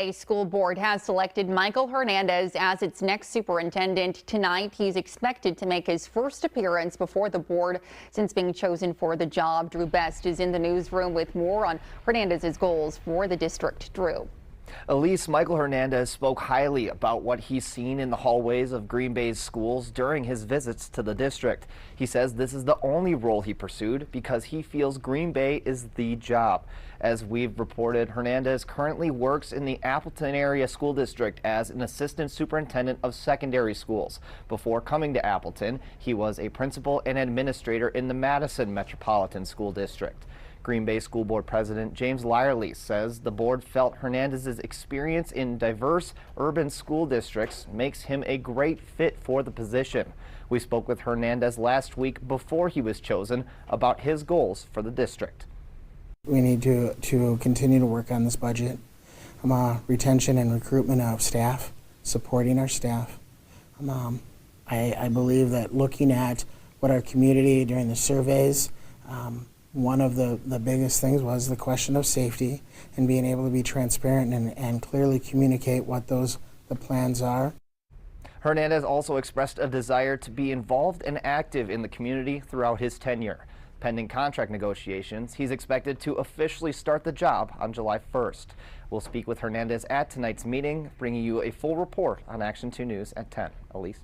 A school board has selected Michael Hernandez as its next superintendent. Tonight, he's expected to make his first appearance before the board since being chosen for the job. Drew Best is in the newsroom with more on Hernandez's goals for the district. Drew. Elise, Michael Hernandez spoke highly about what he's seen in the hallways of Green Bay's schools during his visits to the district. He says this is the only role he pursued because he feels Green Bay is the job. As we've reported, Hernandez currently works in the Appleton Area School District as an assistant superintendent of secondary schools. Before coming to Appleton, he was a principal and administrator in the Madison Metropolitan School District. Green Bay School Board President James Lyerly says the board felt Hernandez's experience in diverse urban school districts makes him a great fit for the position. We spoke with Hernandez last week before he was chosen about his goals for the district. We need to continue to work on this budget. Retention and recruitment of staff, supporting our staff. I believe that looking at what our community during the surveys, one of the biggest things was the question of safety and being able to be transparent and clearly communicate what the plans are. Hernandez also expressed a desire to be involved and active in the community throughout his tenure. Pending contract negotiations, he's expected to officially start the job on July 1st. We'll speak with Hernandez at tonight's meeting, bringing you a full report on Action 2 News at 10. Elise.